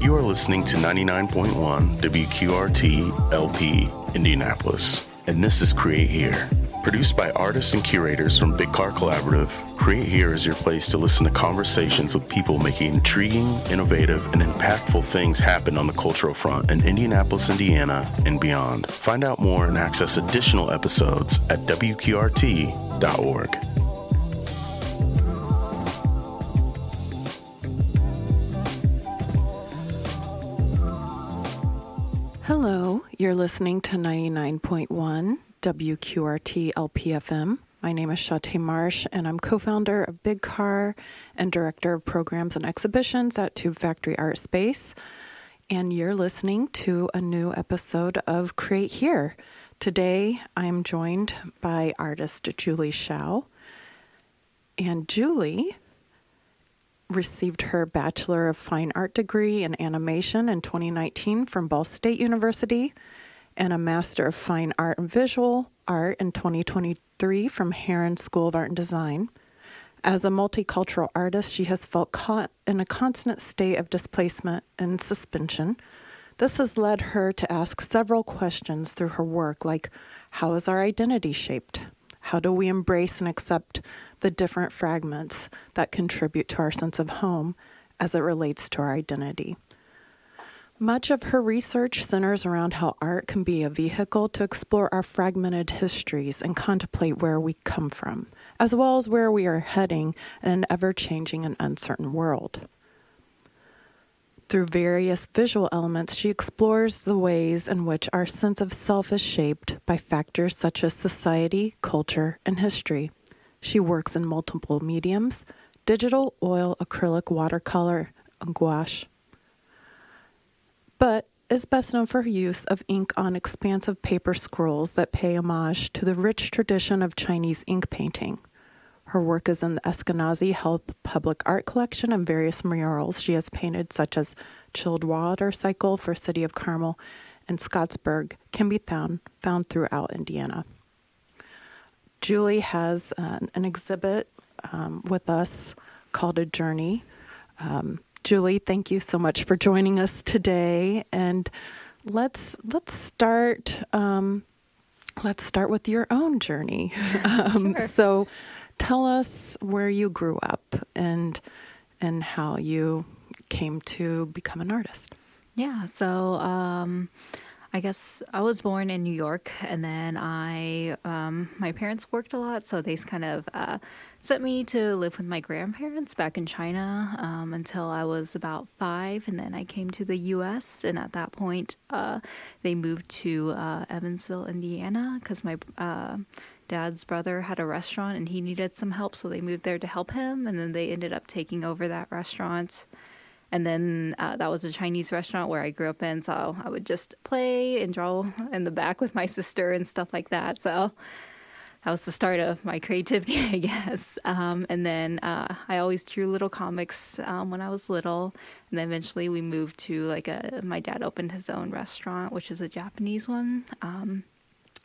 You are listening to 99.1 WQRT LP Indianapolis, and this is Create Here. Produced by artists and curators from Big Car Collaborative, Create Here is your place to listen to conversations with people making intriguing, innovative, and impactful things happen on the cultural front in Indianapolis, Indiana, and beyond. Find out more and access additional episodes at WQRT.org. Hello, you're listening to 99.1 WQRT LPFM. My name is Shauta Marsh, and I'm co-founder of Big Car and director of programs and exhibitions at Tube Factory Artspace. And you're listening to a new episode of Create Here. Today, I'm joined by artist Julie Xiao. And Julie received her Bachelor of Fine Art degree in animation in 2019 from Ball State University and a Master of Fine Art and Visual Art in 2023 from Heron School of Art and Design. As a multicultural artist, she has felt caught in a constant state of displacement and suspension. This has led her to ask several questions through her work, like, how is our identity shaped? How do we embrace and accept the different fragments that contribute to our sense of home as it relates to our identity? Much of her research centers around how art can be a vehicle to explore our fragmented histories and contemplate where we come from, as well as where we are heading in an ever-changing and uncertain world. Through various visual elements, she explores the ways in which our sense of self is shaped by factors such as society, culture, and history. She works in multiple mediums: digital, oil, acrylic, watercolor, and gouache, but is best known for her use of ink on expansive paper scrolls that pay homage to the rich tradition of Chinese ink painting. Her work is in the Eskenazi Health Public Art Collection and various murals she has painted, such as Chilled Water Cycle for City of Carmel and Scottsburg, can be found throughout Indiana. Julie has an exhibit with us called A Journey. Julie, thank you so much for joining us today. And let's start with your own journey. Sure. So, tell us where you grew up and how you came to become an artist. Yeah, so I guess I was born in New York, and then my parents worked a lot, so they kind of sent me to live with my grandparents back in China until I was about 5, and then I came to the U.S., and at that point they moved to Evansville, Indiana, because my dad's brother had a restaurant and he needed some help, so they moved there to help him, and then they ended up taking over that restaurant. And then that was a Chinese restaurant where I grew up in, so I would just play and draw in the back with my sister and stuff like that. So that was the start of my creativity, I guess. And then I always drew little comics when I was little. And then eventually we moved to my dad opened his own restaurant, which is a Japanese one.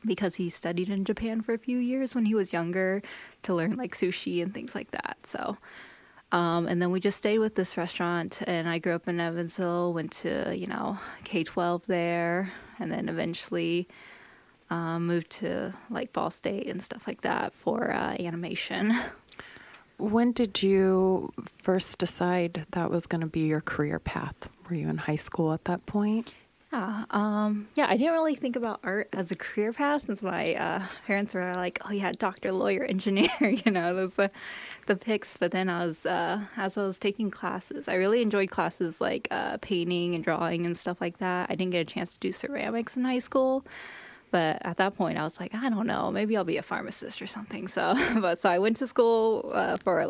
Because he studied in Japan for a few years when he was younger to learn like sushi and things like that. So, and then we just stayed with this restaurant, and I grew up in Evansville, went to, K-12 there, and then eventually moved to like Ball State and stuff like that for animation. When did you first decide that was going to be your career path? Were you in high school at that point? Yeah, I didn't really think about art as a career path since my parents were like, oh yeah, doctor, lawyer, engineer, those are the picks. But then as I was taking classes, I really enjoyed classes like painting and drawing and stuff like that. I didn't get a chance to do ceramics in high school, but at that point I was like, I don't know, maybe I'll be a pharmacist or something. So I went to school for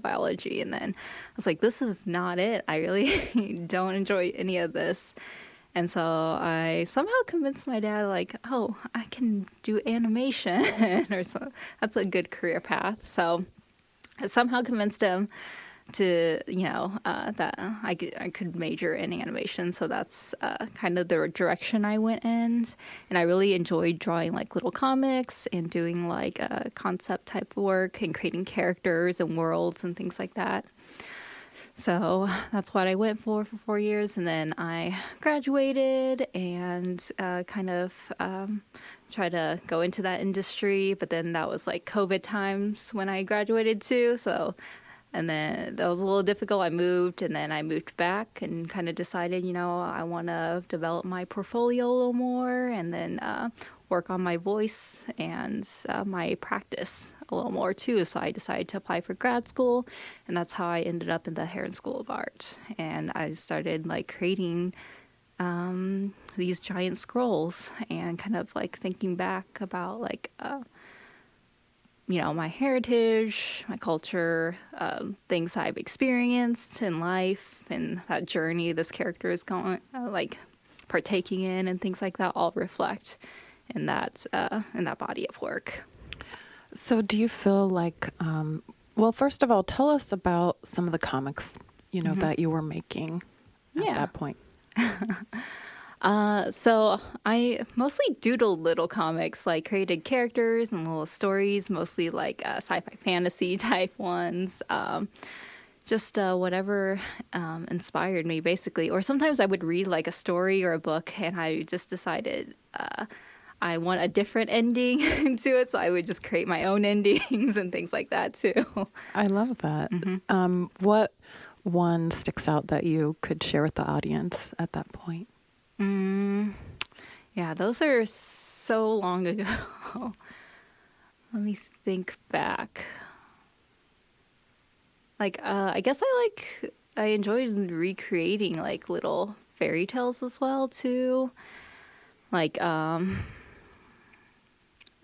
biology, and then I was like, this is not it. I really don't enjoy any of this. And so I somehow convinced my dad, like, oh, I can do animation, or so. That's a good career path. So I somehow convinced him to, that I could major in animation. So that's kind of the direction I went in. And I really enjoyed drawing like little comics and doing like concept type work and creating characters and worlds and things like that. So that's what I went for 4 years. And then I graduated and kind of tried to go into that industry. But then that was like COVID times when I graduated too. So, and then that was a little difficult. I moved and then I moved back and kind of decided, I want to develop my portfolio a little more and then work on my voice and my practice a little more too. So I decided to apply for grad school, and that's how I ended up in the Heron School of Art. And I started like creating these giant scrolls and kind of like thinking back about like my heritage, my culture, things I've experienced in life, and that journey this character is going like partaking in, and things like that all reflect in that body of work. So do you feel like, well, first of all, tell us about some of the comics, that you were making at that point. So I mostly doodled little comics, like created characters and little stories, mostly like sci-fi fantasy type ones. Just whatever inspired me, basically. Or sometimes I would read like a story or a book, and I just decided I want a different ending to it, so I would just create my own endings and things like that too. I love that. What one sticks out that you could share with the audience at that point? Yeah, those are so long ago. Let me think back. Like, I guess I enjoyed recreating like little fairy tales as well too. Like,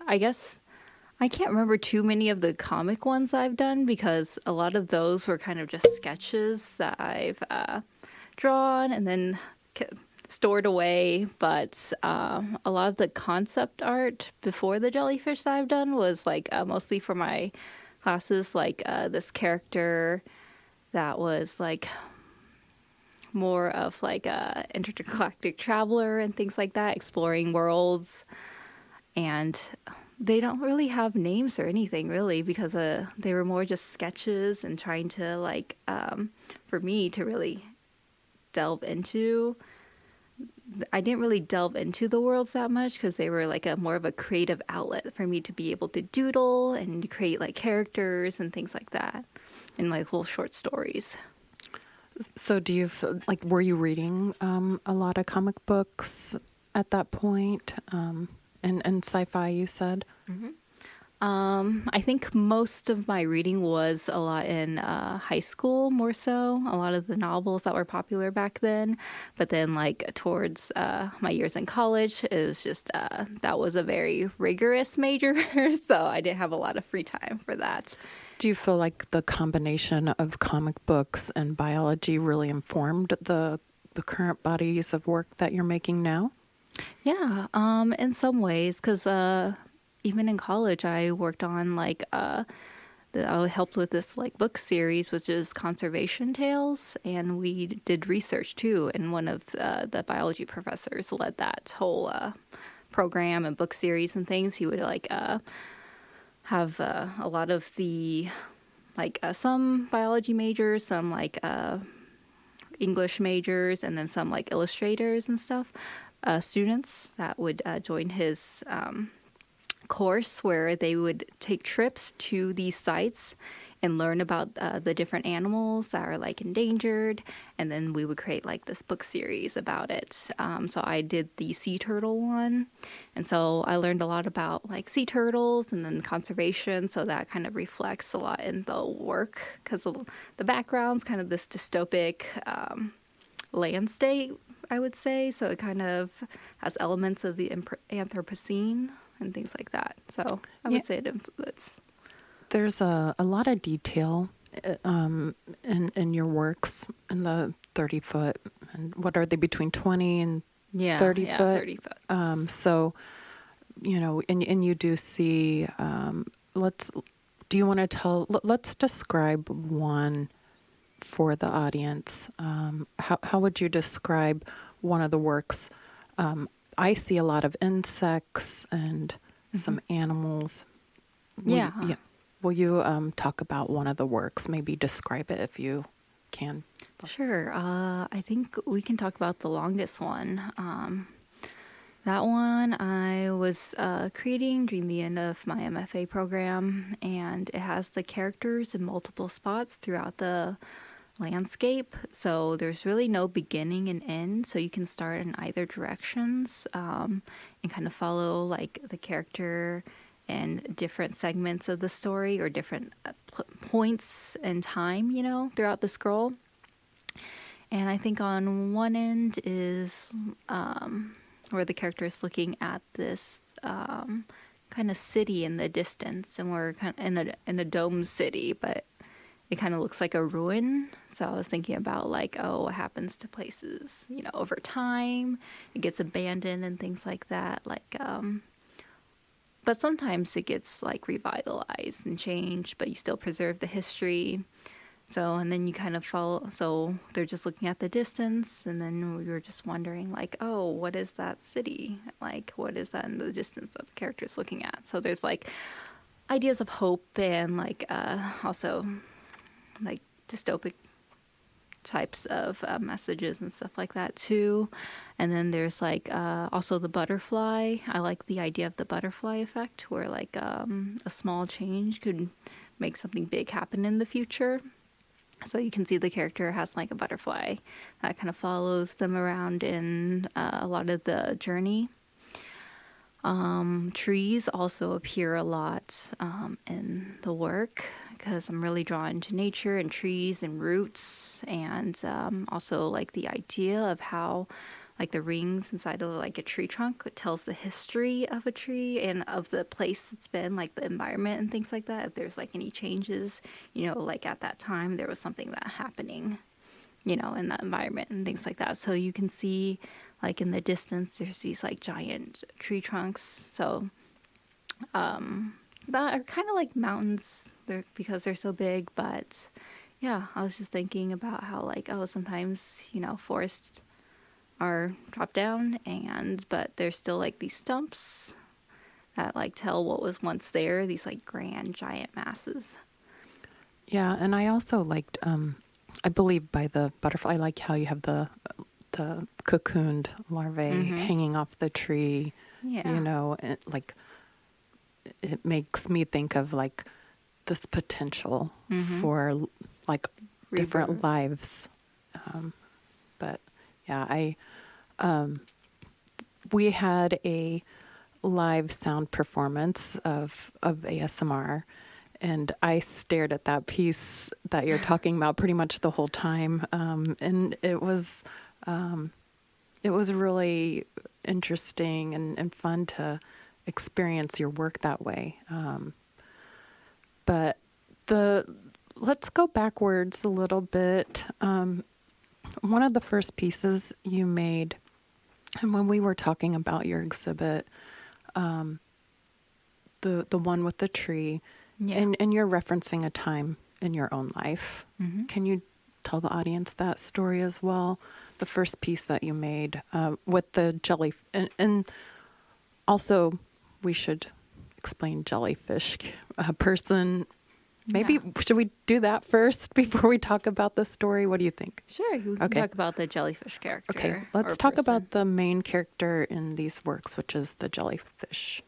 I guess I can't remember too many of the comic ones I've done because a lot of those were kind of just sketches that I've drawn and then stored away. But a lot of the concept art before the jellyfish that I've done was like mostly for my classes, like this character that was like more of like a intergalactic traveler and things like that, exploring worlds. And they don't really have names or anything really because they were more just sketches and trying to like for me to really delve into. I didn't really delve into the worlds that much because they were like more of a creative outlet for me to be able to doodle and create like characters and things like that and like little short stories. So do you feel like, were you reading a lot of comic books at that point? And sci-fi, you said? I think most of my reading was a lot in high school, more so. A lot of the novels that were popular back then. But then, like, towards my years in college, it was just, that was a very rigorous major. So I didn't have a lot of free time for that. Do you feel like the combination of comic books and biology really informed the current bodies of work that you're making now? Yeah, in some ways, because even in college, I worked on like I helped with this like book series, which is conservation tales, and we did research too. And one of the biology professors led that whole program and book series and things. He would like have a lot of the like some biology majors, some like English majors, and then some like illustrators and stuff. Students that would join his course where they would take trips to these sites and learn about the different animals that are like endangered, and then we would create like this book series about it. So I did the sea turtle one, and so I learned a lot about like sea turtles and then conservation, so that kind of reflects a lot in the work because the background's kind of this dystopic landscape, I would say, so it kind of has elements of the Anthropocene and things like that. So I would say it influenced. There's a lot of detail in your works in the 30-foot, and what are they, between 20 and 30 foot? 30 foot. So, and you do see, do you want to let's describe one for the audience. How would you describe one of the works? I see a lot of insects and some animals. Will you talk about one of the works? Maybe describe it if you can. Sure. I think we can talk about the longest one. That one I was creating during the end of my MFA program, and it has the characters in multiple spots throughout the landscape. So there's really no beginning and end, so you can start in either directions and kind of follow like the character and different segments of the story or different points in time, throughout the scroll. And I think on one end is where the character is looking at this kind of city in the distance, and we're kind of in a dome city, but it kind of looks like a ruin. So I was thinking about like, what happens to places, over time? It gets abandoned and things like that. Like, but sometimes it gets like revitalized and changed, but you still preserve the history. So, and then you kind of follow, so they're just looking at the distance, and then we were just wondering, like, what is that city? Like, what is that in the distance that the character is looking at? So there's, like, ideas of hope and, like, also, like, dystopic types of messages and stuff like that, too. And then there's, like, also the butterfly. I like the idea of the butterfly effect, where, like, a small change could make something big happen in the future. So you can see the character has like a butterfly that kind of follows them around in a lot of the journey. Trees also appear a lot in the work because I'm really drawn to nature and trees and roots, and also like the idea of how like the rings inside of like a tree trunk tells the history of a tree and of the place it's been, like the environment and things like that. If there's like any changes, like at that time there was something that happening, in that environment and things like that. So you can see like in the distance there's these like giant tree trunks. So that are kind of like mountains because they're so big. But yeah, I was just thinking about how like, sometimes, forests are dropped down, but there's still like these stumps that like tell what was once there, these like grand giant masses. Yeah, and I also liked, I believe by the butterfly, I like how you have the cocooned larvae hanging off the tree. Yeah. And like it makes me think of like this potential for like different lives. But yeah, we had a live sound performance of ASMR, and I stared at that piece that you're talking about pretty much the whole time. And it was really interesting and fun to experience your work that way. But let's go backwards a little bit. One of the first pieces you made, and when we were talking about your exhibit, the one with the tree, and you're referencing a time in your own life. Can you tell the audience that story as well? The first piece that you made with the jelly, and also we should explain jellyfish person. Maybe should we do that first before we talk about the story? What do you think? Sure, we can talk about the jellyfish character. Okay, let's talk about the main character in these works, which is the jellyfish.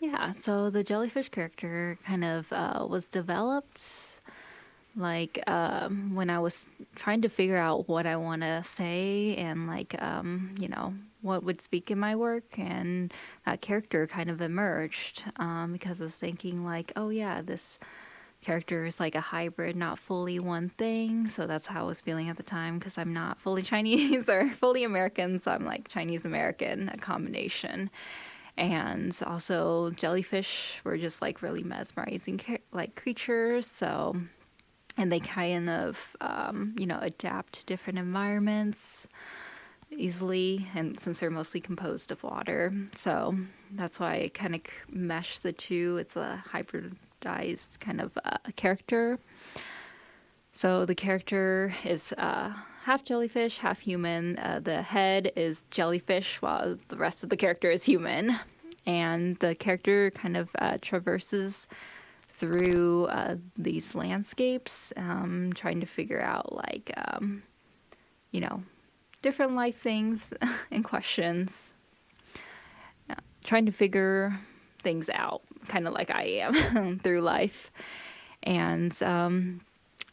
Yeah, so the jellyfish character kind of was developed like when I was trying to figure out what I want to say and like, what would speak in my work, and that character kind of emerged because I was thinking like, oh yeah, this character is like a hybrid, not fully one thing. So that's how I was feeling at the time, because I'm not fully Chinese or fully American, so I'm like Chinese American, a combination. And also jellyfish were just like really mesmerizing like creatures. So, and they kind of adapt to different environments easily, and since they're mostly composed of water, so that's why I kind of mesh the two. It's a hybridized kind of character. So the character is half jellyfish, half human. The head is jellyfish, while the rest of the character is human. And the character kind of traverses through these landscapes, trying to figure out like, different life things and questions, trying to figure things out, kind of like I am through life. And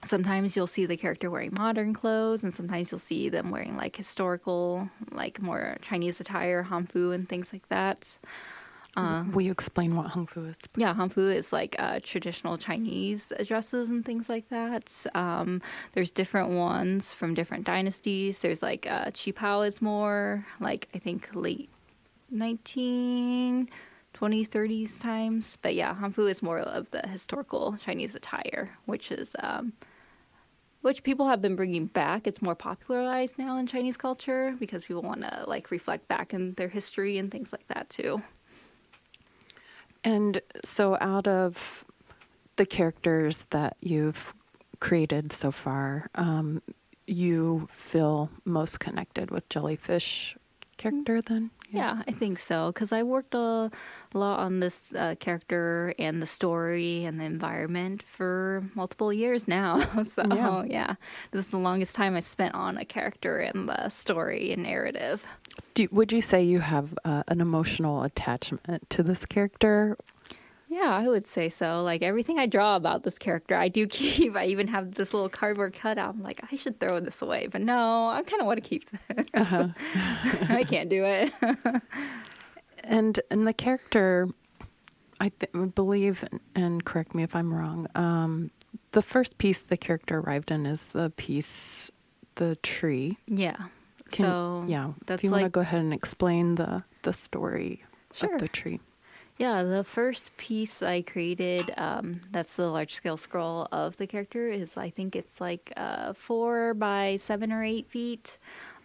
sometimes you'll see the character wearing modern clothes, and sometimes you'll see them wearing like historical, like more Chinese attire, hanfu and things like that. Will you explain what hanfu is? Yeah, hanfu is like traditional Chinese dresses and things like that. There's different ones from different dynasties. There's like qipao is more like, I think, late 1920s, 30s times. But yeah, hanfu is more of the historical Chinese attire, which is which people have been bringing back. It's more popularized now in Chinese culture because people want to like reflect back in their history and things like that too. And so out of the characters that you've created so far, you feel most connected with Jellyfish character then? Yeah, I think so, because I worked a lot on this character and the story and the environment for multiple years now. So, yeah, this is the longest time I spent on a character and the story and narrative. Would you say you have an emotional attachment to this character? Yeah, I would say so. Like, everything I draw about this character, I do keep. I even have this little cardboard cutout. I'm like, I should throw this away. But no, I kind of want to keep this. I can't do it. And the character, I believe, and correct me if I'm wrong, the first piece the character arrived in is the piece, the tree. Yeah. That's if you like, want to go ahead and explain the story of the tree. Yeah, the first piece I created, that's the large-scale scroll of the character, is I think it's like 4 by 7 or 8 feet.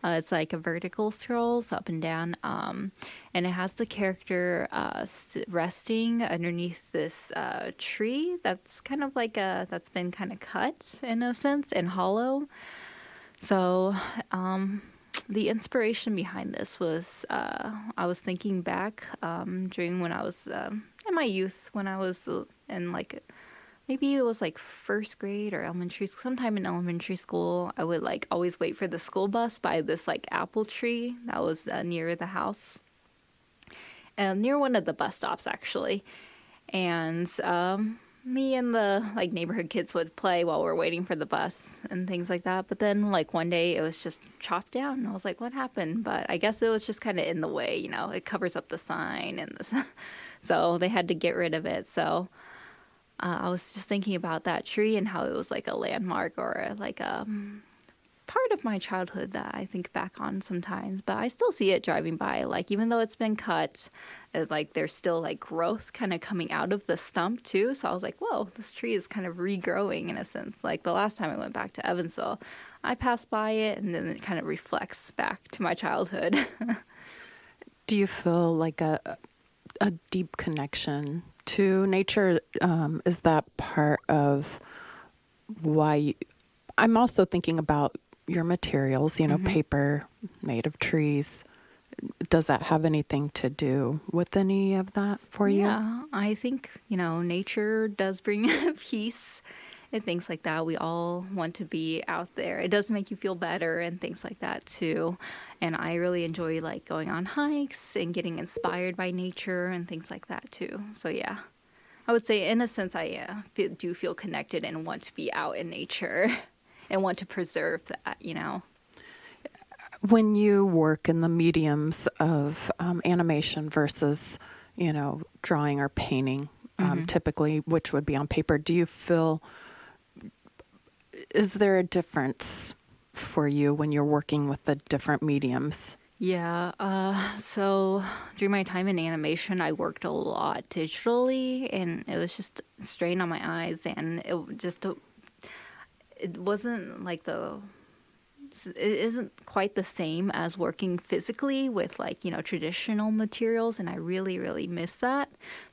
It's like a vertical scroll, so up and down, and it has the character resting underneath this tree that's kind of like that's been kind of cut in a sense and hollow. So the inspiration behind this was I was thinking back during when I was in my youth, when I was in like, maybe it was like first grade or elementary school, sometime in elementary school. I would like always wait for the school bus by this like apple tree that was near the house, near one of the bus stops actually. And me and the like neighborhood kids would play while we're waiting for the bus and things like that. But then like one day it was just chopped down and I was like, what happened? But I guess it was just kind of in the way, you know, it covers up the sign and so they had to get rid of it. So I was just thinking about that tree and how it was like a landmark or like a part of my childhood that I think back on sometimes, but I still see it driving by. Like, even though it's been cut, like there's still like growth kind of coming out of the stump too. So I was like, whoa, this tree is kind of regrowing in a sense. Like the last time I went back to Evansville, I passed by it and then it kind of reflects back to my childhood. Do you feel like a deep connection to nature? Is that part of why I'm also thinking about your materials, you know, paper made of trees. Does that have anything to do with any of that for you? Yeah, I think, you know, nature does bring peace and things like that. We all want to be out there. It does make you feel better and things like that too. And I really enjoy like going on hikes and getting inspired by nature and things like that too. So yeah, I would say in a sense I do feel connected and want to be out in nature and want to preserve that, you know. When you work in the mediums of animation versus, you know, drawing or painting, typically, which would be on paper, do you feel, is there a difference for you when you're working with the different mediums? Yeah, so during my time in animation, I worked a lot digitally, and it was just a strain on my eyes, and it wasn't like it isn't quite the same as working physically with like, you know, traditional materials, and I really, really miss that.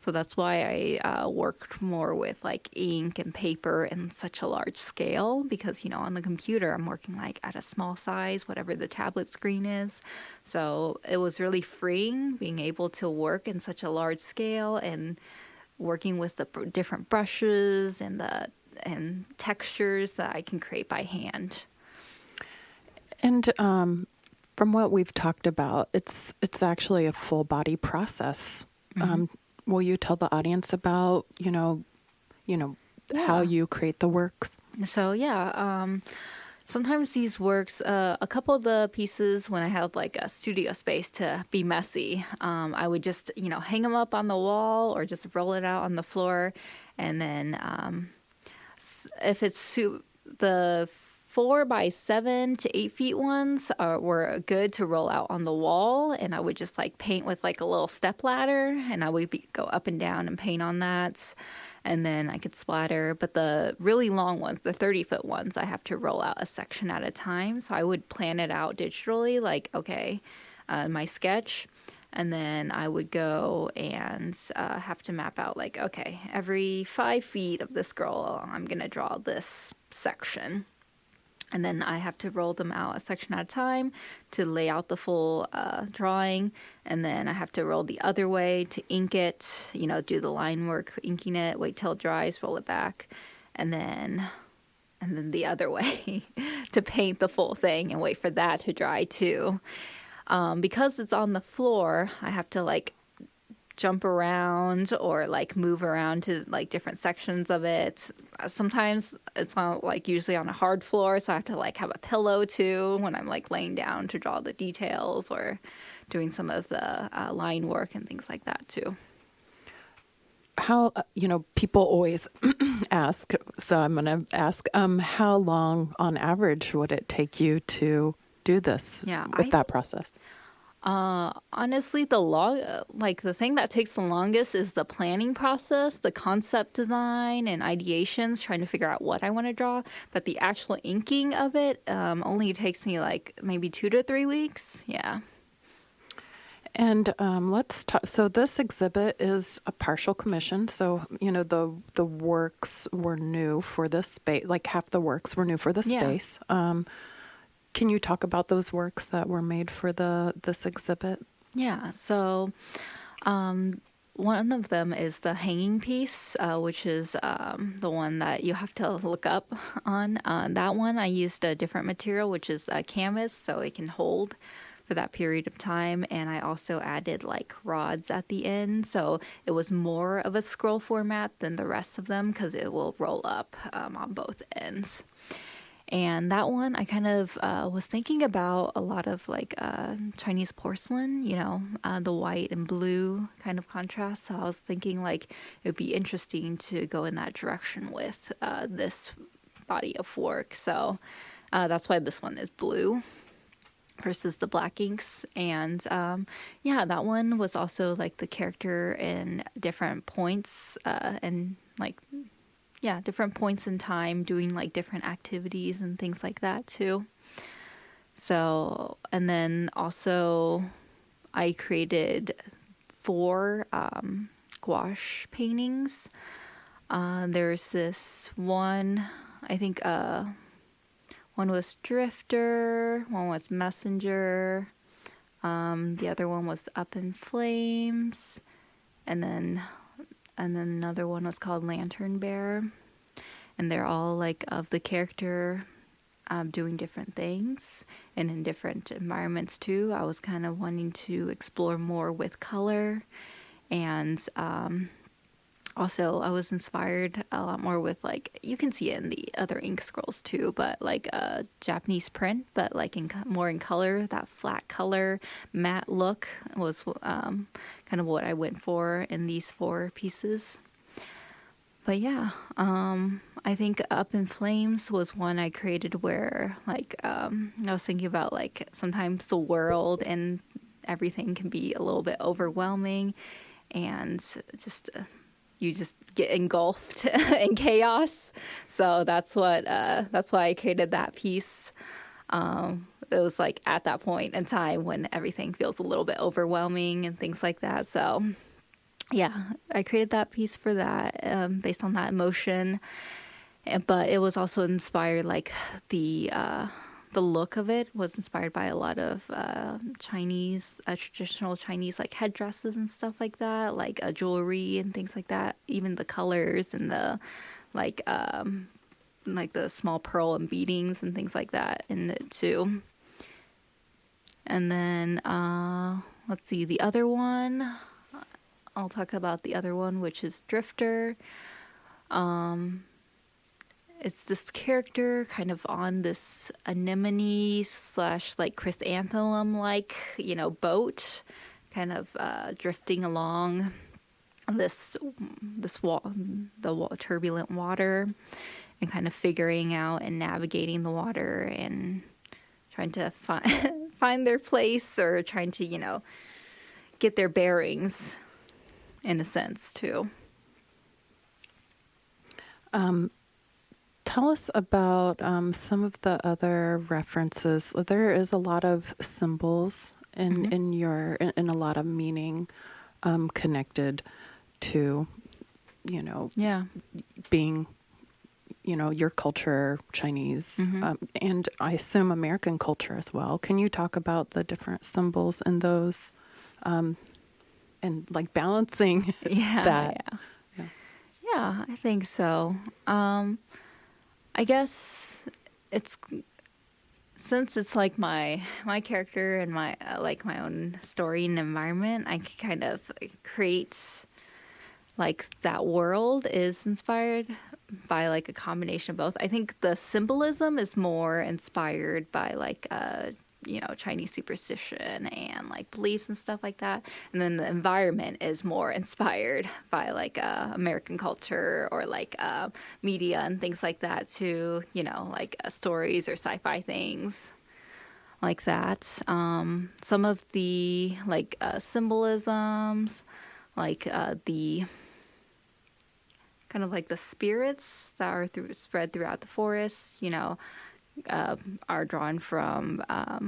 So that's why I worked more with like ink and paper and such a large scale, because, you know, on the computer I'm working like at a small size, whatever the tablet screen is. So it was really freeing being able to work in such a large scale and working with the different brushes and textures that I can create by hand. And from what we've talked about, it's actually a full body process. Will you tell the audience about how you create the works? So sometimes these works, a couple of the pieces when I have like a studio space to be messy, I would just hang them up on the wall or just roll it out on the floor, and then if it's the 4 by 7 to 8 feet ones were good to roll out on the wall, and I would just like paint with like a little step ladder, and I would go up and down and paint on that, and then I could splatter. But the really long ones, the 30-foot ones, I have to roll out a section at a time. So I would plan it out digitally, like my sketch, and then I would go and have to map out like, okay, every 5 feet of this girl, I'm gonna draw this section. And then I have to roll them out a section at a time to lay out the full drawing. And then I have to roll the other way to ink it, do the line work, inking it, wait till it dries, roll it back. And then the other way to paint the full thing and wait for that to dry too. Because it's on the floor, I have to like jump around or like move around to like different sections of it. Sometimes it's on usually on a hard floor, so I have to like have a pillow too when I'm like laying down to draw the details or doing some of the line work and things like that too. How people always ask, so I'm going to ask, how long on average would it take you to do this with that process? Honestly, the thing that takes the longest is the planning process, the concept design and ideations, trying to figure out what I want to draw. But the actual inking of it only takes me like maybe 2 to 3 weeks. Yeah. And let's talk. So this exhibit is a partial commission. So the works were new for this space. Like half the works were new for the space. Can you talk about those works that were made for this exhibit? Yeah. So one of them is the hanging piece, which is the one that you have to look up on. That one, I used a different material, which is canvas, so it can hold for that period of time. And I also added like rods at the end. So it was more of a scroll format than the rest of them because it will roll up on both ends. And that one, I kind of was thinking about a lot of like Chinese porcelain, the white and blue kind of contrast. So I was thinking like it would be interesting to go in that direction with this body of work. So that's why this one is blue versus the black inks. And that one was also like the character in different points different points in time doing like different activities and things like that too. So, and then also I created 4 gouache paintings. There's this one, I think one was Drifter, one was Messenger, the other one was Up in Flames, and then another one was called Lantern Bear. And they're all like of the character doing different things and in different environments too. I was kind of wanting to explore more with color. And also I was inspired a lot more with like, you can see it in the other ink scrolls too, but like a Japanese print, but like more in color, that flat color matte look was kind of what I went for in these 4 pieces. But yeah, I think Up in Flames was one I created where like I was thinking about like sometimes the world and everything can be a little bit overwhelming, and you just get engulfed in chaos. So that's why I created that piece. It was like at that point in time when everything feels a little bit overwhelming and things like that. So yeah, I created that piece for that based on that emotion. But it was also inspired like the the look of it was inspired by a lot of Chinese, traditional Chinese like headdresses and stuff like that, like jewelry and things like that. Even the colors and the like the small pearl and beadings and things like that in it too. And then let's see, the other one. I'll talk about the other one, which is Drifter. It's this character kind of on this anemone / like chrysanthemum like, boat, kind of drifting along this turbulent water, and kind of figuring out and navigating the water and trying to find their place, or trying to, get their bearings in a sense too. Tell us about some of the other references. There is a lot of symbols in a lot of meaning connected to, being, your culture, Chinese, and I assume American culture as well. Can you talk about the different symbols in those, and like balancing that? Yeah, I think so. I guess since it's like my character and my like my own story and environment, I can kind of create like that world is inspired by like a combination of both. I think the symbolism is more inspired by like Chinese superstition and like beliefs and stuff like that, and then the environment is more inspired by like American culture or like media and things like that too, like stories or sci-fi things like that. Some of the like symbolisms, like the kind of like the spirits that are spread throughout the forest, are drawn from a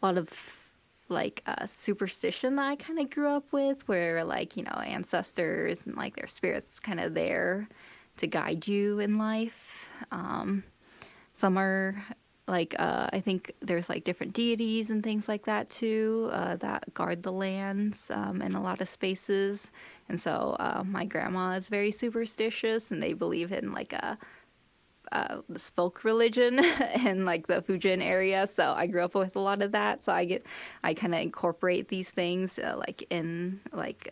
lot of like superstition that I kind of grew up with, where like, ancestors and like their spirits kind of there to guide you in life. Some are like, I think there's like different deities and things like that too, that guard the lands in a lot of spaces. And so my grandma is very superstitious, and they believe in like this folk religion in like the Fujian area. So I grew up with a lot of that. So I kind of incorporate these things like in like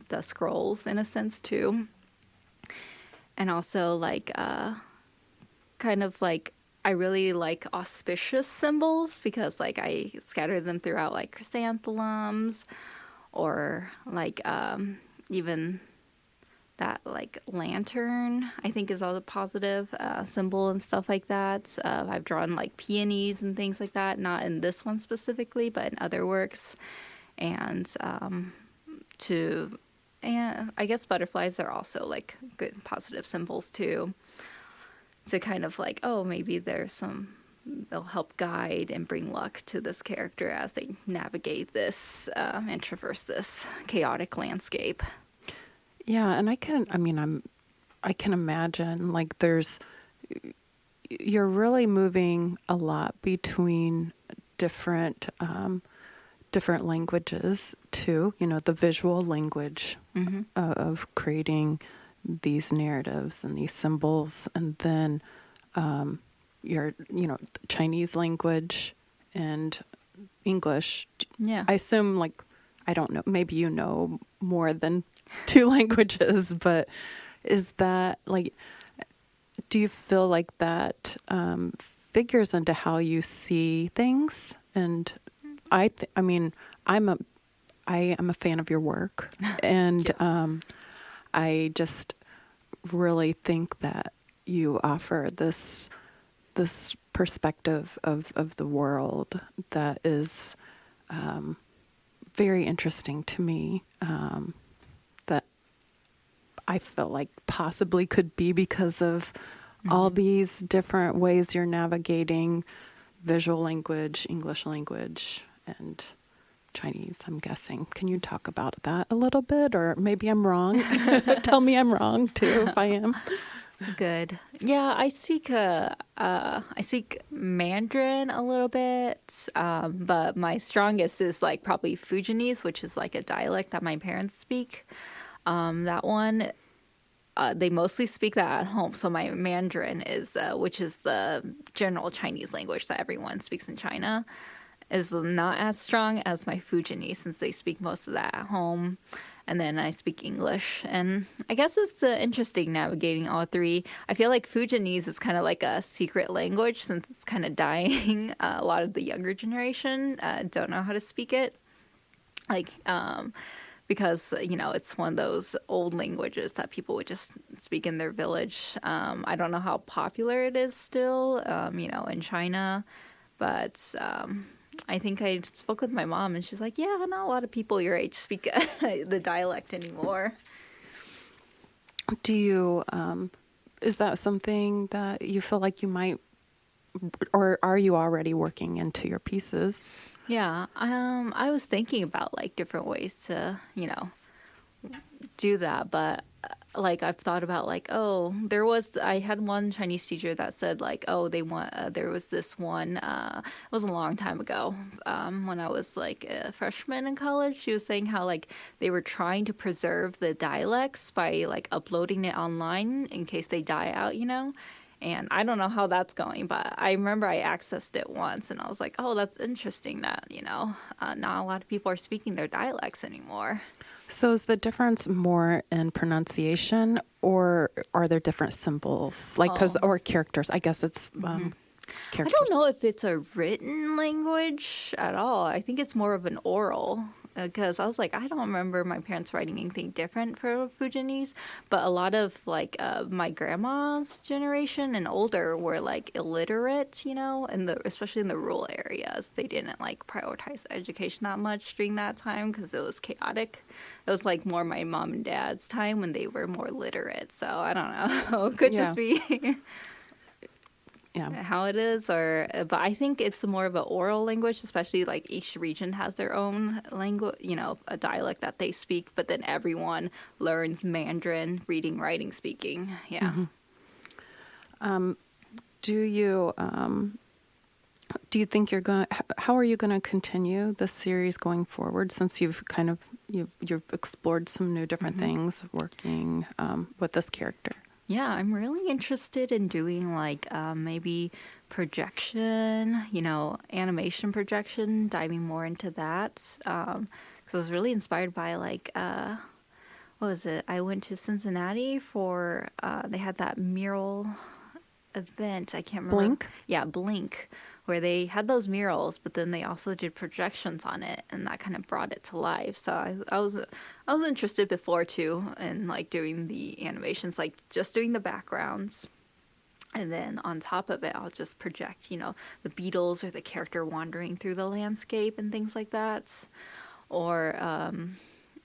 the scrolls in a sense too. And also like kind of like I really like auspicious symbols, because like I scatter them throughout like chrysanthemums, or like even that like lantern I think is all a positive symbol and stuff like that. I've drawn like peonies and things like that, not in this one specifically, but in other works. And I guess butterflies are also like good positive symbols too, to kind of like, oh, maybe they'll help guide and bring luck to this character as they navigate this and traverse this chaotic landscape. Yeah, and I can imagine like you're really moving a lot between different languages too, the visual language of creating these narratives and these symbols, and then your Chinese language and English. Yeah. I assume, like, I don't know, maybe you know more than 2 languages, but is that like, do you feel like that figures into how you see things? And I am a fan of your work, and I just really think that you offer this perspective of the world that is very interesting to me, that I feel like possibly could be because of all these different ways you're navigating visual language, English language, and Chinese, I'm guessing. Can you talk about that a little bit? Or maybe I'm wrong. Tell me I'm wrong too, if I am. Good. Yeah, I speak Mandarin a little bit, but my strongest is like probably Fujianese, which is like a dialect that my parents speak. That one, they mostly speak that at home. So my Mandarin is, which is the general Chinese language that everyone speaks in China, is not as strong as my Fujianese since they speak most of that at home. And then I speak English. And I guess it's interesting navigating all three. I feel like Fujianese is kind of like a secret language since it's kind of dying. A lot of the younger generation don't know how to speak it. Like, because, it's one of those old languages that people would just speak in their village. I don't know how popular it is still, in China. But I think I spoke with my mom, and she's like, yeah, not a lot of people your age speak the dialect anymore. Do you, is that something that you feel like you might, or are you already working into your pieces? Yeah, I was thinking about like different ways to, do that, but like I've thought about like, I had one Chinese teacher that said like, there was this one, it was a long time ago, when I was like a freshman in college. She was saying how like they were trying to preserve the dialects by like uploading it online in case they die out, And I don't know how that's going, but I remember I accessed it once and I was like, oh, that's interesting that, not a lot of people are speaking their dialects anymore. So is the difference more in pronunciation, or are there different symbols, like or characters? I guess it's characters. I don't know if it's a written language at all. I think it's more of an oral. Because I was like, I don't remember my parents writing anything different for Fujianese, but a lot of like my grandma's generation and older were like illiterate, especially in the rural areas. They didn't like prioritize education that much during that time because it was chaotic. It was like more my mom and dad's time when they were more literate. So I don't know. It could just be how it is, but I think it's more of an oral language, especially like each region has their own language, a dialect that they speak, but then everyone learns Mandarin, reading, writing, speaking. Yeah. Mm-hmm. Do you think how are you going to continue the series going forward, since you've explored some new different things working with this character? Yeah, I'm really interested in doing like maybe projection, animation projection, diving more into that. Because I was really inspired by like, what was it? I went to Cincinnati for, they had that mural event. I can't remember. Blink? Yeah, Blink, where they had those murals, but then they also did projections on it, and that kind of brought it to life. So I was interested before too in like doing the animations, like just doing the backgrounds, and then on top of it, I'll just project, the Beatles or the character wandering through the landscape and things like that, or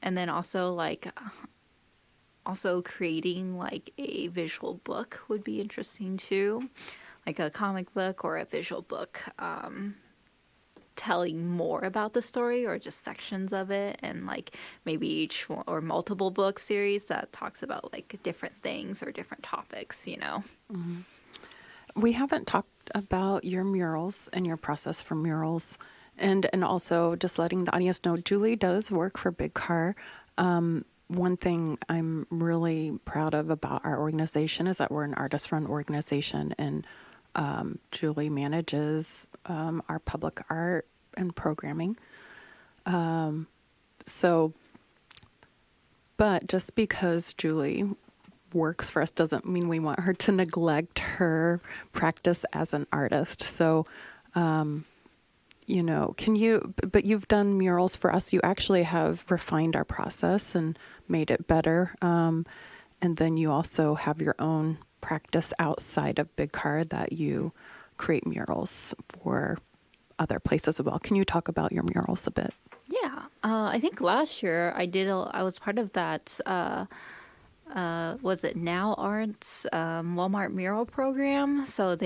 and then also creating like a visual book would be interesting too. Like a comic book or a visual book telling more about the story or just sections of it, and like maybe each one or multiple book series that talks about like different things or different topics, Mm-hmm. We haven't talked about your murals and your process for murals, and also just letting the audience know Julie does work for Big Car. One thing I'm really proud of about our organization is that we're an artist-run organization, and Julie manages our public art and programming. But just because Julie works for us doesn't mean we want her to neglect her practice as an artist. So, but you've done murals for us. You actually have refined our process and made it better. And then you also have your own practice outside of Big Car that you create murals for other places as well. Can you talk about your murals a bit? Yeah, I think last year I was part of that. Was it Now Art's Walmart mural program? So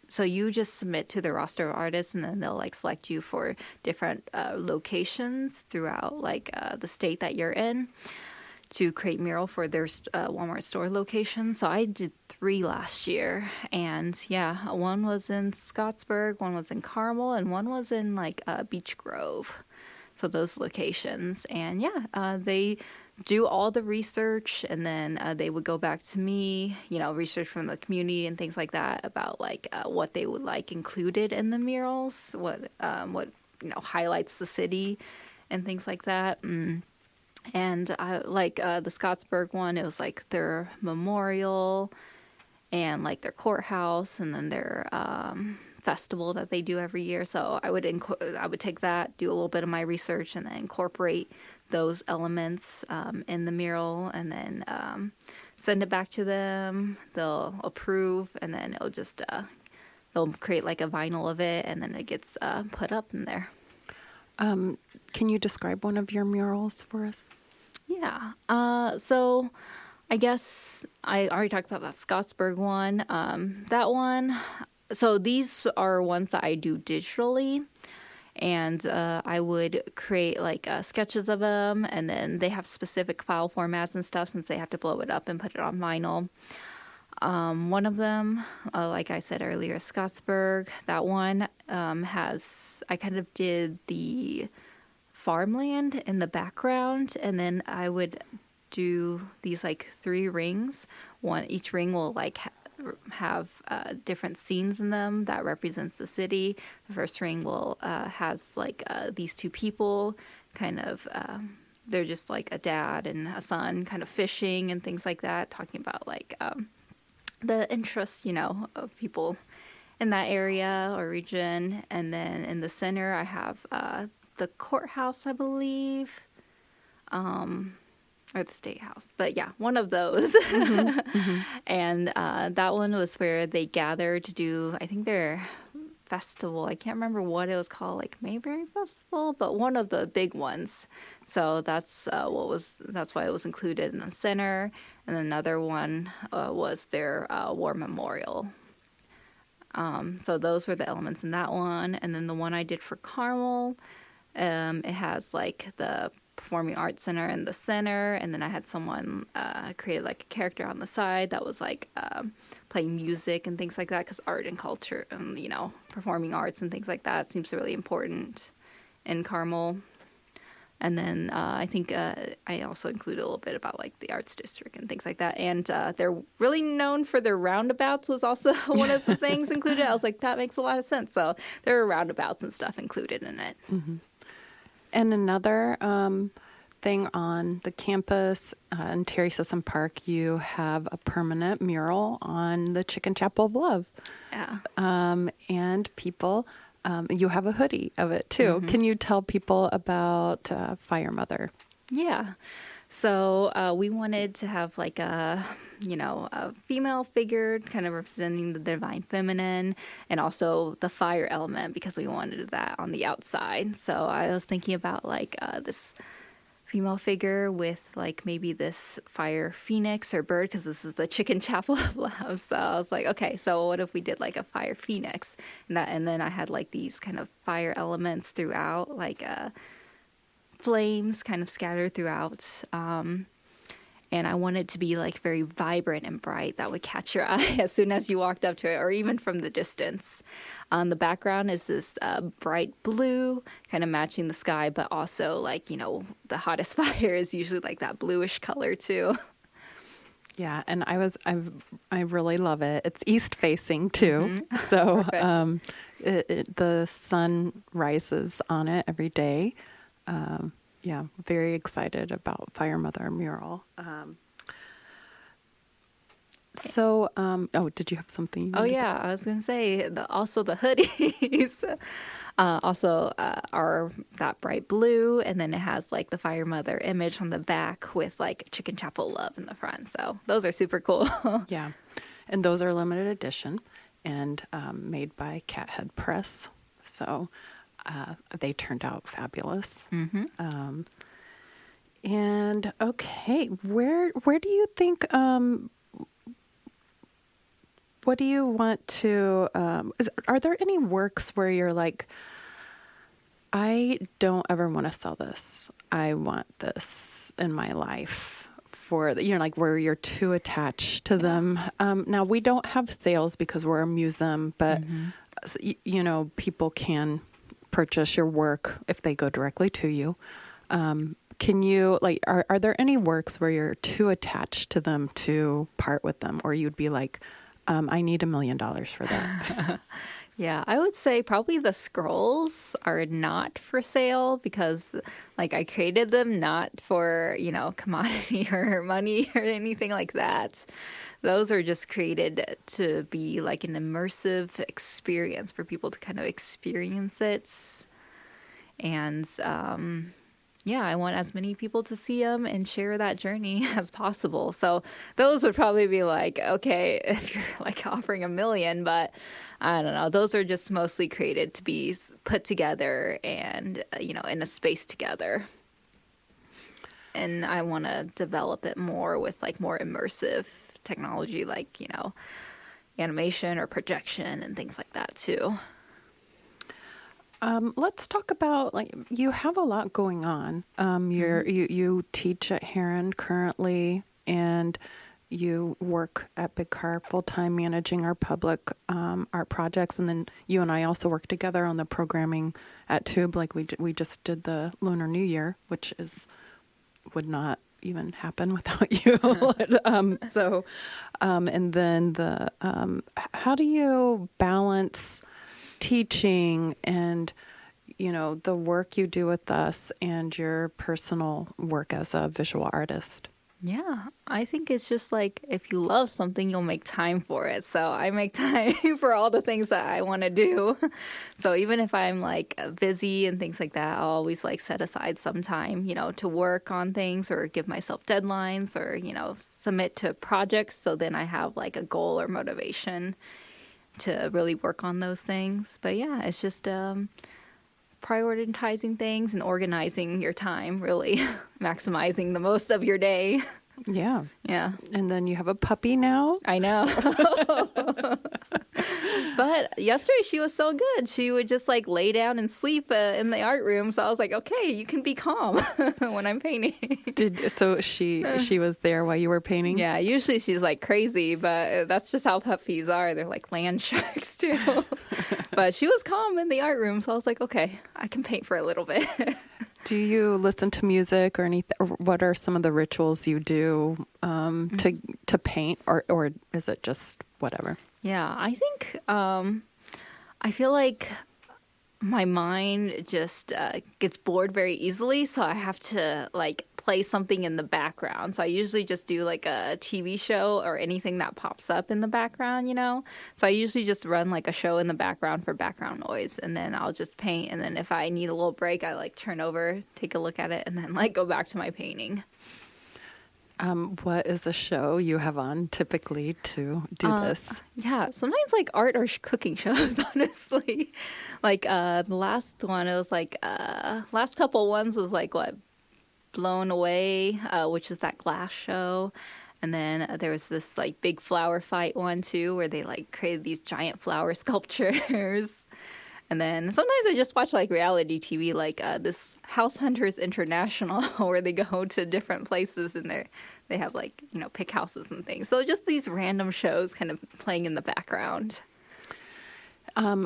so you just submit to the roster of artists, and then they'll like select you for different locations throughout like the state that you're in to create mural for their Walmart store location. So I did 3 last year, and yeah, one was in Scottsburg, one was in Carmel, and one was in like Beech Grove. So those locations, and yeah, they do all the research, and then they would go back to me, research from the community and things like that about like what they would like included in the murals, what highlights the city, and things like that. And I like the Scottsburg one. It was like their memorial and like their courthouse, and then their festival that they do every year. So I would take that, do a little bit of my research, and then incorporate those elements in the mural, and then send it back to them. They'll approve, and then it'll just they'll create like a vinyl of it, and then it gets put up in there. Can you describe one of your murals for us? Yeah. So I guess I already talked about that Scottsburg one. That one. So these are ones that I do digitally, and I would create like sketches of them, and then they have specific file formats and stuff since they have to blow it up and put it on vinyl. One of them, like I said earlier, Scottsburg. That one I kind of did the farmland in the background, and then I would do these like 3 rings. Each ring will like have different scenes in them that represents the city. The first ring will has like these 2 people kind of they're just like a dad and a son kind of fishing and things like that, talking about like the interests of people in that area or region. And then in the center I have the courthouse, I believe, or the state house, but yeah, one of those. And that one was where they gathered to do, I think, their festival. I can't remember what it was called, like Mayberry Festival, but one of the big ones. So that's why it was included in the center. And another one was their war memorial. So those were the elements in that one. And then the one I did for Carmel, it has like the Performing Arts Center in the center, and then I had someone create like a character on the side that was like playing music and things like that, because art and culture and performing arts and things like that seems really important in Carmel. And then I think I also included a little bit about like the arts district and things like that. And they're really known for their roundabouts was also one of the things included. I was like, that makes a lot of sense. So there are roundabouts and stuff included in it. Mm-hmm. And another thing on the campus in Terry Sisson Park, you have a permanent mural on the Chicken Chapel of Love. Yeah. And people, you have a hoodie of it too. Mm-hmm. Can you tell people about Fire Mother? Yeah. So we wanted to have like a female figure kind of representing the divine feminine, and also the fire element, because we wanted that on the outside. So I was thinking about like this female figure with like maybe this fire phoenix or bird, because this is the Chicken Chapel of Love. So I was like, okay, so what if we did like a fire phoenix, and then I had like these kind of fire elements throughout, like flames kind of scattered throughout. And I wanted it to be like very vibrant and bright, that would catch your eye as soon as you walked up to it, or even from the distance. The background is this bright blue, kind of matching the sky, but also like, the hottest fire is usually like that bluish color too. Yeah, and I really love it. It's east facing too, mm-hmm. So the sun rises on it every day. Yeah, very excited about Fire Mother mural. Did you have something? I was going to say, also the hoodies are that bright blue, and then it has like the Fire Mother image on the back with like Chicken Chapel Love in the front. So those are super cool. Yeah, and those are limited edition and made by Cathead Press. So they turned out fabulous. Mm-hmm. And okay, where do you think? What do you want to? Are there any works where you're like, I don't ever want to sell this. I want this in my life for, like where you're too attached to them. Now, we don't have sales because we're a museum, but, people can purchase your work if they go directly to you. Can you, are there any works where you're too attached to them to part with them? Or you'd be like, I need $1 million for that? Yeah, I would say probably the scrolls are not for sale because I created them not for, commodity or money or anything like that. Those are just created to be like an immersive experience for people to kind of experience it. And I want as many people to see them and share that journey as possible. So those would probably be okay, if you're offering $1 million, but I don't know. Those are just mostly created to be put together and, in a space together. And I want to develop it more with more immersive technology, animation or projection and things like that too. Let's talk about, you have a lot going on. You teach at Heron currently, and you work at Big Car full-time managing our public art projects, and then you and I also work together on the programming at Tube. We just did the Lunar New Year, which would not even happen without you. And then how do you balance teaching and the work you do with us and your personal work as a visual artist? Yeah, I think it's just if you love something, you'll make time for it. So I make time for all the things that I want to do. So even if I'm busy and things like that, I'll always set aside some time, to work on things or give myself deadlines or, submit to projects. So then I have a goal or motivation to really work on those things. But yeah, it's just prioritizing things and organizing your time, really maximizing the most of your day. Yeah. Yeah. And then you have a puppy now. I know. But yesterday she was so good. She would just lay down and sleep in the art room. So I was like, okay, you can be calm when I'm painting. So she was there while you were painting? Yeah, usually she's crazy, but that's just how puppies are. They're like land sharks too. But she was calm in the art room. So I was like, okay, I can paint for a little bit. Do you listen to music or anything? Or what are some of the rituals you do to paint, or is it just whatever? Yeah, I think I feel like my mind just gets bored very easily, so I have to play something in the background. So I usually just do a TV show or anything that pops up in the background, So I usually just run a show in the background for background noise, and then I'll just paint. And then if I need a little break, I turn over, take a look at it, and then go back to my painting. What is a show you have on typically to do this? Yeah, sometimes art or cooking shows, honestly. The last one, it was last couple ones was Blown Away, which is that glass show. And then there was this big flower fight one too, where they created these giant flower sculptures. And then sometimes I just watch reality TV, this House Hunters International, where they go to different places and they have pick houses and things. So just these random shows kind of playing in the background.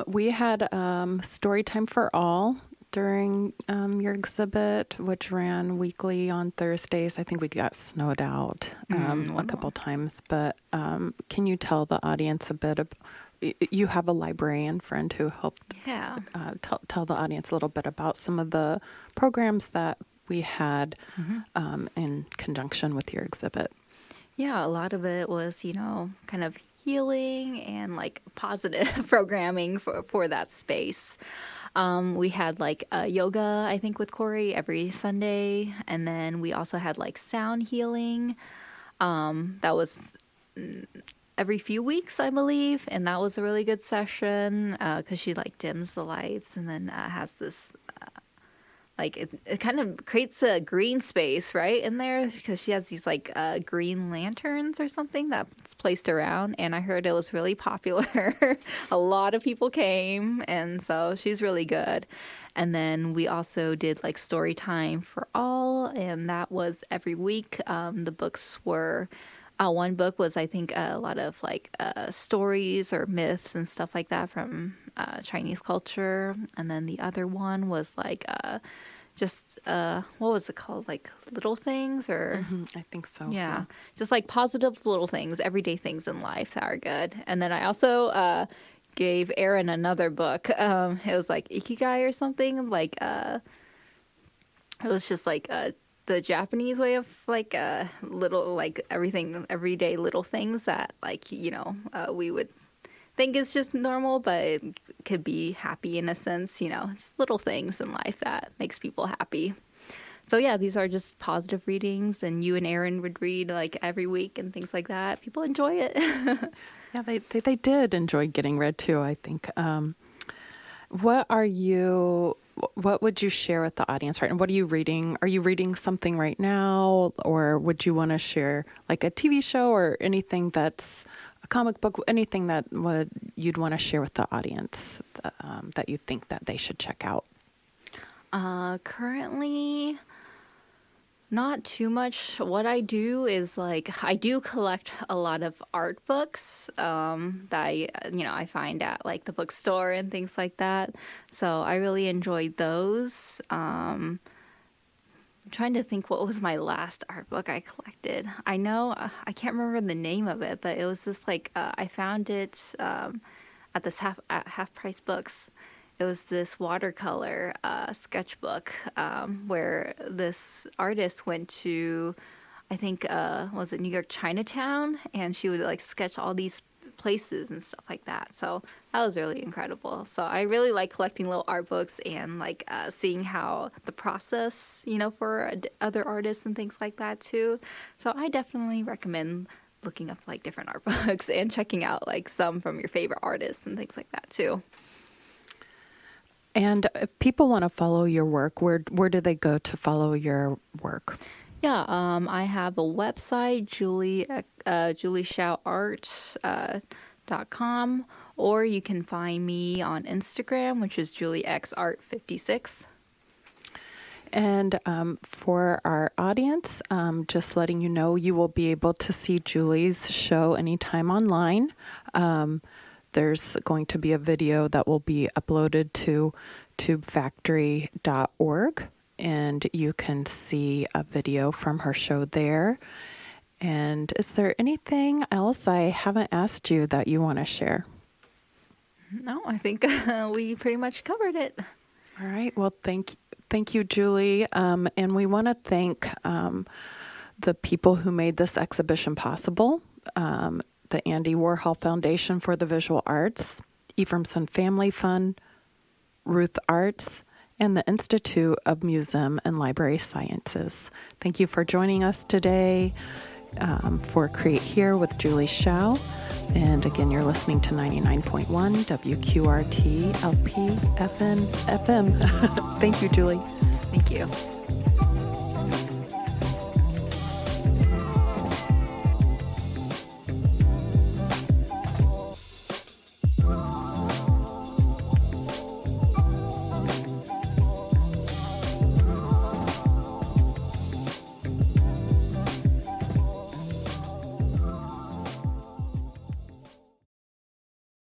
We had Storytime for All during your exhibit, which ran weekly on Thursdays. I think we got snowed out a couple times, but can you tell the audience a bit of? You have a librarian friend who helped tell the audience a little bit about some of the programs that we had in conjunction with your exhibit. Yeah, a lot of it was, kind of healing and positive programming for that space. We had yoga, I think, with Corey every Sunday. And then we also had sound healing. That was every few weeks, I believe. And that was a really good session because she dims the lights and then has this like it kind of creates a green space right in there because she has these like green lanterns or something that's placed around, and I heard it was really popular. A lot of people came, and so she's really good. And then we also did like story time for all, and that was every week. The books were one book was, I think, a lot of like stories or myths and stuff like that from Chinese culture. And then the other one was like just, what was it called? Like little things or? I think so. Yeah. Just like positive little things, everyday things in life that are good. And then I also gave Aaron another book. It was like Ikigai or something. Like, it was just like the Japanese way of like little, like everything, everyday little things that like, we would think is just normal, but it could be happy in a sense, just little things in life that makes people happy. So yeah, these are just positive readings, and you and Aaron would read like every week and things like that. People enjoy it. Yeah, they did enjoy getting read too, I think. What would you share with the audience right now? What are you reading? Are you reading something right now, or would you want to share like a TV show or anything that's a comic book, anything that you'd want to share with the audience that you think that they should check out? Currently, not too much. What I do is like I do collect a lot of art books that I find at like the bookstore and things like that. So I really enjoyed those. I'm trying to think what was my last art book I collected. I know I can't remember the name of it, but it was just like I found it at this half price books. It was this watercolor sketchbook where this artist went to, I think, was it New York Chinatown? And she would like sketch all these places and stuff like that. So that was really incredible. So I really like collecting little art books and like seeing how the process, for other artists and things like that too. So I definitely recommend looking up like different art books and checking out like some from your favorite artists and things like that too. And if people want to follow your work, where do they go to follow your work? Yeah, I have a website, Julie Xiao Art.com, or you can find me on Instagram, which is JulieXArt56. And for our audience, just letting you know, you will be able to see Julie's show anytime online. There's going to be a video that will be uploaded to tubefactory.org, and you can see a video from her show there. And is there anything else I haven't asked you that you want to share? No, I think we pretty much covered it. All right. Well, thank you, Julie. And we want to thank the people who made this exhibition possible. The Andy Warhol Foundation for the Visual Arts, Ephraimson Family Fund, Ruth Arts, and the Institute of Museum and Library Sciences. Thank you for joining us today for Create Here with Julie Xiao. And again, you're listening to 99.1 WQRT LP FM. Thank you, Julie. Thank you.